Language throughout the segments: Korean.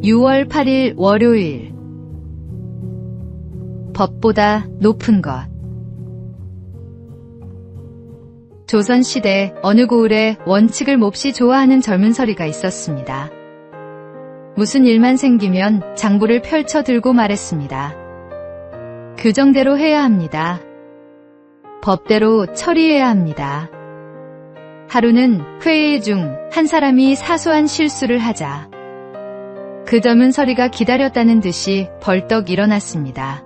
6월 8일 월요일. 법보다 높은 것. 조선시대 어느 고을에 원칙을 몹시 좋아하는 젊은 서리가 있었습니다. 무슨 일만 생기면 장부를 펼쳐 들고 말했습니다. 규정대로 해야 합니다. 법대로 처리해야 합니다. 하루는 회의 중 한 사람이 사소한 실수를 하자 그 젊은 서리가 기다렸다는 듯이 벌떡 일어났습니다.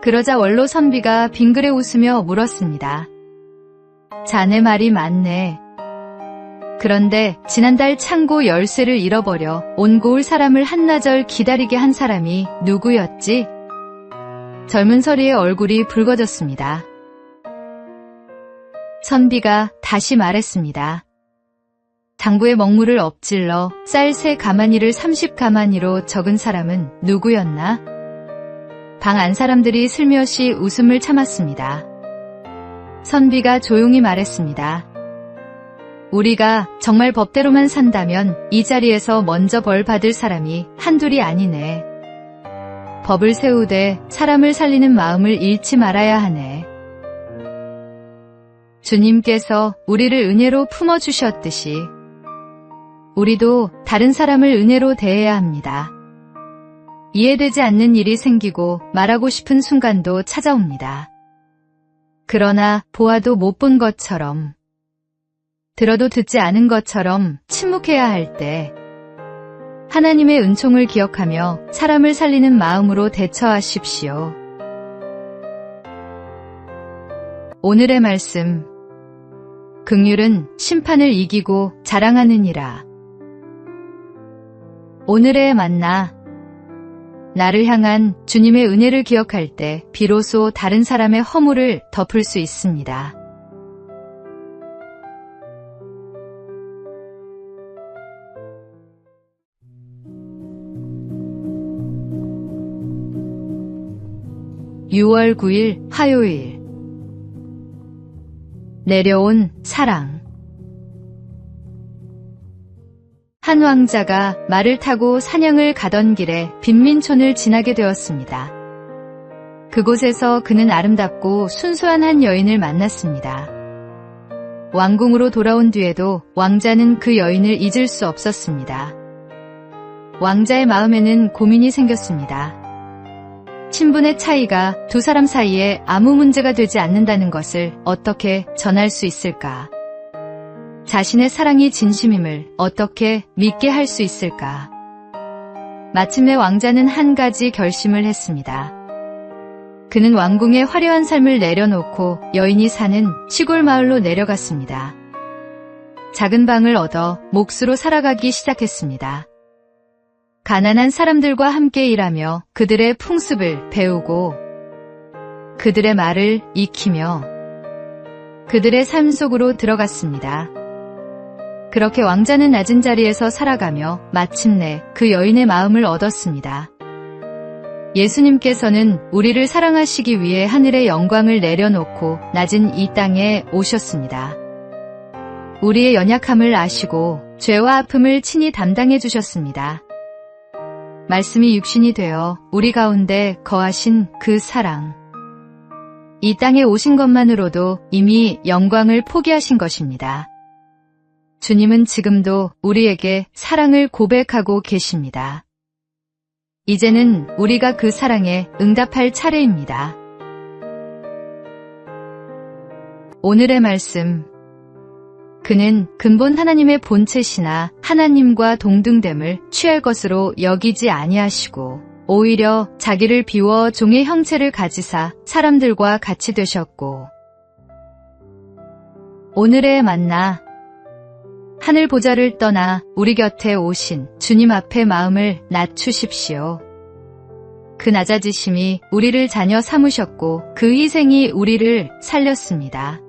그러자 원로 선비가 빙그레 웃으며 물었습니다. 자네 말이 맞네. 그런데 지난달 창고 열쇠를 잃어버려 온 고을 사람을 한나절 기다리게 한 사람이 누구였지? 젊은 서리의 얼굴이 붉어졌습니다. 선비가 다시 말했습니다. 장부에 먹물을 엎질러 쌀 3가마니를 30가마니로 적은 사람은 누구였나? 방 안 사람들이 슬며시 웃음을 참았습니다. 선비가 조용히 말했습니다. 우리가 정말 법대로만 산다면 이 자리에서 먼저 벌 받을 사람이 한둘이 아니네. 법을 세우되 사람을 살리는 마음을 잃지 말아야 하네. 주님께서 우리를 은혜로 품어주셨듯이 우리도 다른 사람을 은혜로 대해야 합니다. 이해되지 않는 일이 생기고 말하고 싶은 순간도 찾아옵니다. 그러나 보아도 못 본 것처럼, 들어도 듣지 않은 것처럼 침묵해야 할 때 하나님의 은총을 기억하며 사람을 살리는 마음으로 대처하십시오. 오늘의 말씀. 긍휼은 심판을 이기고 자랑하느니라. 오늘의 만나. 나를 향한 주님의 은혜를 기억할 때 비로소 다른 사람의 허물을 덮을 수 있습니다. (6월 9일) 화요일. 내려온 사랑. 한 왕자가 말을 타고 사냥을 가던 길에 빈민촌을 지나게 되었습니다. 그곳에서 그는 아름답고 순수한 한 여인을 만났습니다. 왕궁으로 돌아온 뒤에도 왕자는 그 여인을 잊을 수 없었습니다. 왕자의 마음에는 고민이 생겼습니다. 신분의 차이가 두 사람 사이에 아무 문제가 되지 않는다는 것을 어떻게 전할 수 있을까? 자신의 사랑이 진심임을 어떻게 믿게 할 수 있을까? 마침내 왕자는 한 가지 결심을 했습니다. 그는 왕궁의 화려한 삶을 내려놓고 여인이 사는 시골 마을로 내려갔습니다. 작은 방을 얻어 몫으로 살아가기 시작했습니다. 가난한 사람들과 함께 일하며 그들의 풍습을 배우고 그들의 말을 익히며 그들의 삶 속으로 들어갔습니다. 그렇게 왕자는 낮은 자리에서 살아가며 마침내 그 여인의 마음을 얻었습니다. 예수님께서는 우리를 사랑하시기 위해 하늘의 영광을 내려놓고 낮은 이 땅에 오셨습니다. 우리의 연약함을 아시고 죄와 아픔을 친히 담당해 주셨습니다. 말씀이 육신이 되어 우리 가운데 거하신 그 사랑. 이 땅에 오신 것만으로도 이미 영광을 포기하신 것입니다. 주님은 지금도 우리에게 사랑을 고백하고 계십니다. 이제는 우리가 그 사랑에 응답할 차례입니다. 오늘의 말씀. 그는 근본 하나님의 본체시나 하나님과 동등됨을 취할 것으로 여기지 아니하시고 오히려 자기를 비워 종의 형체를 가지사 사람들과 같이 되셨고. 오늘의 만나. 하늘 보좌를 떠나 우리 곁에 오신 주님 앞에 마음을 낮추십시오. 그 낮아지심이 우리를 자녀 삼으셨고 그 희생이 우리를 살렸습니다.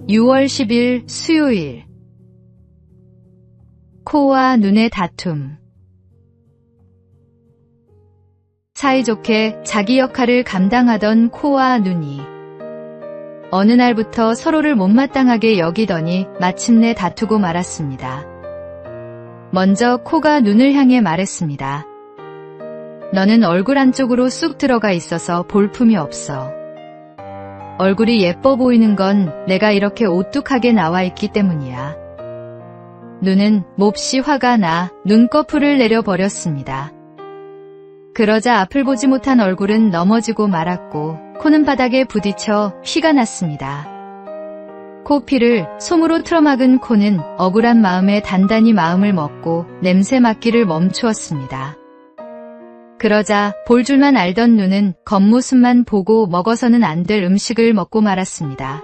(6월 10일) 수요일. 코와 눈의 다툼. 사이좋게 자기 역할을 감당하던 코와 눈이 어느 날부터 서로를 못마땅하게 여기더니 마침내 다투고 말았습니다. 먼저 코가 눈을 향해 말했습니다. 너는 얼굴 안쪽으로 쑥 들어가 있어서 볼품이 없어. 얼굴이 예뻐 보이는 건 내가 이렇게 오뚝하게 나와 있기 때문이야. 눈은 몹시 화가 나 눈꺼풀을 내려버렸습니다. 그러자 앞을 보지 못한 얼굴은 넘어지고 말았고 코는 바닥에 부딪혀 피가 났습니다. 코피를 솜으로 틀어막은 코는 억울한 마음에 단단히 마음을 먹고 냄새 맡기를 멈추었습니다. 그러자 볼 줄만 알던 눈은 겉모습만 보고 먹어서는 안 될 음식을 먹고 말았습니다.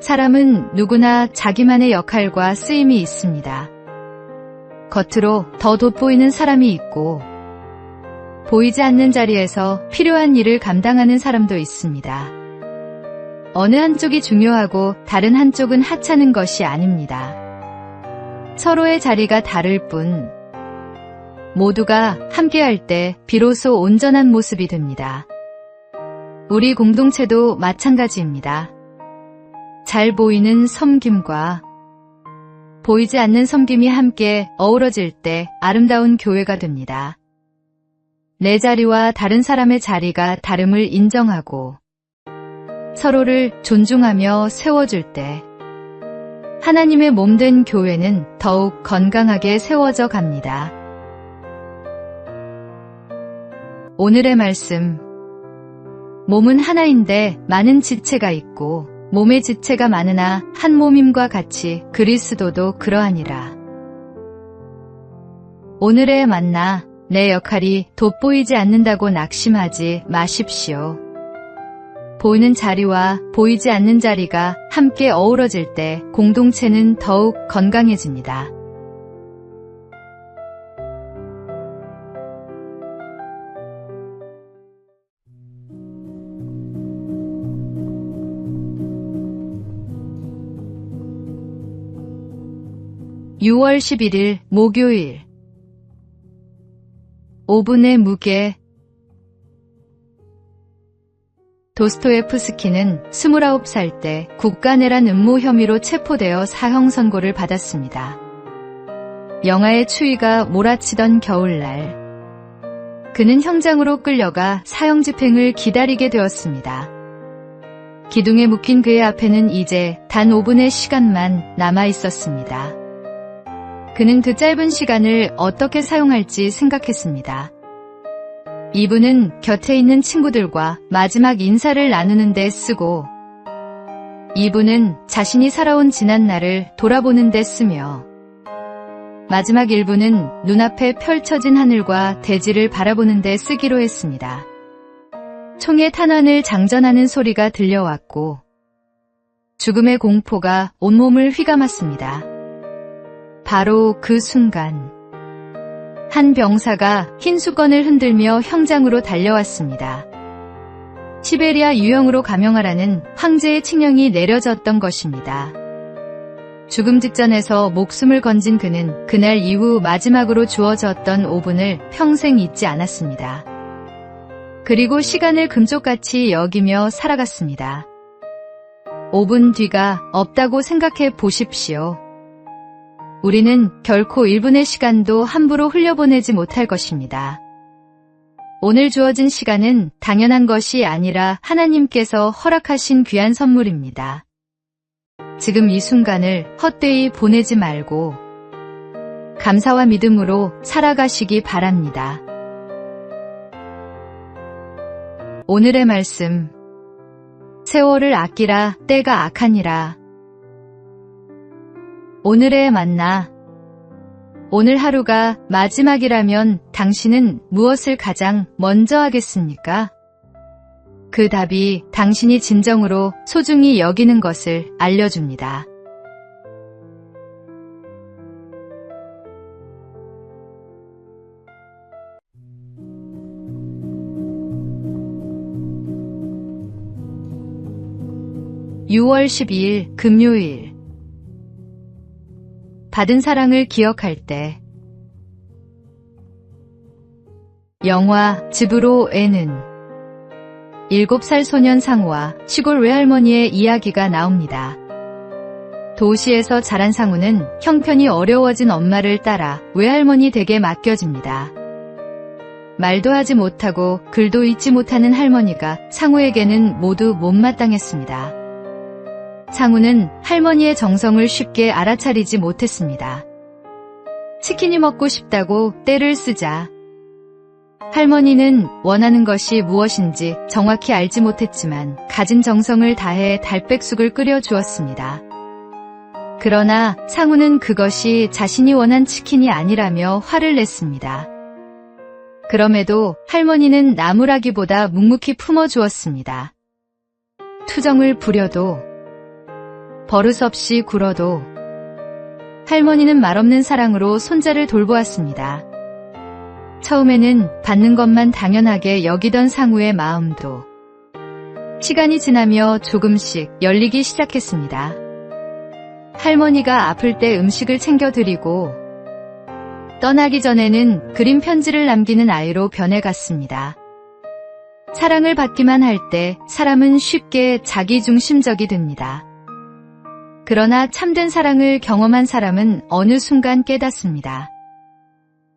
사람은 누구나 자기만의 역할과 쓰임이 있습니다. 겉으로 더 돋보이는 사람이 있고 보이지 않는 자리에서 필요한 일을 감당하는 사람도 있습니다. 어느 한쪽이 중요하고 다른 한쪽은 하찮은 것이 아닙니다. 서로의 자리가 다를 뿐 모두가 함께할 때 비로소 온전한 모습이 됩니다. 우리 공동체도 마찬가지입니다. 잘 보이는 섬김과 보이지 않는 섬김이 함께 어우러질 때 아름다운 교회가 됩니다. 내 자리와 다른 사람의 자리가 다름을 인정하고 서로를 존중하며 세워줄 때 하나님의 몸된 교회는 더욱 건강하게 세워져 갑니다. 오늘의 말씀. 몸은 하나인데 많은 지체가 있고 몸의 지체가 많으나 한 몸임과 같이 그리스도도 그러하니라. 오늘의 만나. 내 역할이 돋보이지 않는다고 낙심하지 마십시오. 보이는 자리와 보이지 않는 자리가 함께 어우러질 때 공동체는 더욱 건강해집니다. (6월 11일) 목요일. 오분의 무게. 도스토예프스키는 29살 때 국가내란 음모 혐의로 체포되어 사형 선고를 받았습니다. 영하의 추위가 몰아치던 겨울날, 그는 형장으로 끌려가 사형 집행을 기다리게 되었습니다. 기둥에 묶인 그의 앞에는 이제 단 5분의 시간만 남아 있었습니다. 그는 그 짧은 시간을 어떻게 사용할지 생각했습니다. 2분은 곁에 있는 친구들과 마지막 인사를 나누는 데 쓰고 2분은 자신이 살아온 지난날을 돌아보는 데 쓰며 마지막 1분은 눈앞에 펼쳐진 하늘과 대지를 바라보는 데 쓰기로 했습니다. 총의 탄환을 장전하는 소리가 들려왔고 죽음의 공포가 온몸을 휘감았습니다. 바로 그 순간 한 병사가 흰 수건을 흔들며 형장으로 달려왔습니다. 시베리아 유형으로 감형하라는 황제의 칙령이 내려졌던 것입니다. 죽음 직전에서 목숨을 건진 그는 그날 이후 마지막으로 주어졌던 5분을 평생 잊지 않았습니다. 그리고 시간을 금쪽같이 여기며 살아갔습니다. 5분 뒤가 없다고 생각해 보십시오. 우리는 결코 1분의 시간도 함부로 흘려보내지 못할 것입니다. 오늘 주어진 시간은 당연한 것이 아니라 하나님께서 허락하신 귀한 선물입니다. 지금 이 순간을 헛되이 보내지 말고 감사와 믿음으로 살아가시기 바랍니다. 오늘의 말씀. 세월을 아끼라 때가 악하니라. 오늘의 만나. 오늘 하루가 마지막이라면 당신은 무엇을 가장 먼저 하겠습니까? 그 답이 당신이 진정으로 소중히 여기는 것을 알려줍니다. (6월 12일) 금요일. 받은 사랑을 기억할 때 영화 집으로에는 7살 소년 상우와 시골 외할머니의 이야기가 나옵니다. 도시에서 자란 상우는 형편이 어려워진 엄마를 따라 외할머니 댁에 맡겨집니다. 말도 하지 못하고 글도 읽지 못하는 할머니가 상우에게는 모두 못마땅했습니다. 상우는 할머니의 정성을 쉽게 알아차리지 못했습니다. 치킨이 먹고 싶다고 떼를 쓰자 할머니는 원하는 것이 무엇인지 정확히 알지 못했지만 가진 정성을 다해 달백숙을 끓여 주었습니다. 그러나 상우는 그것이 자신이 원한 치킨이 아니라며 화를 냈습니다. 그럼에도 할머니는 나무라기보다 묵묵히 품어주었습니다. 투정을 부려도 버릇없이 굴어도 할머니는 말없는 사랑으로 손자를 돌보았습니다. 처음에는 받는 것만 당연하게 여기던 상우의 마음도 시간이 지나며 조금씩 열리기 시작했습니다. 할머니가 아플 때 음식을 챙겨드리고 떠나기 전에는 그림 편지를 남기는 아이로 변해갔습니다. 사랑을 받기만 할 때 사람은 쉽게 자기중심적이 됩니다. 그러나 참된 사랑을 경험한 사람은 어느 순간 깨닫습니다.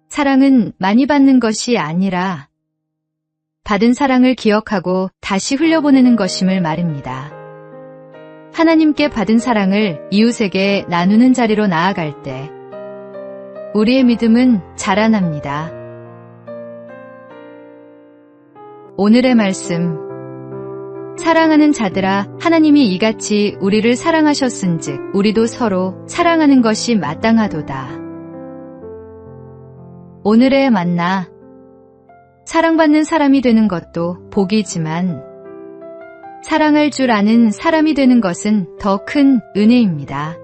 사랑은 많이 받는 것이 아니라 받은 사랑을 기억하고 다시 흘려보내는 것임을 말입니다. 하나님께 받은 사랑을 이웃에게 나누는 자리로 나아갈 때 우리의 믿음은 자라납니다. 오늘의 말씀. 사랑하는 자들아, 하나님이 이같이 우리를 사랑하셨은즉 우리도 서로 사랑하는 것이 마땅하도다. 오늘의 만나. 사랑받는 사람이 되는 것도 복이지만 사랑할 줄 아는 사람이 되는 것은 더 큰 은혜입니다.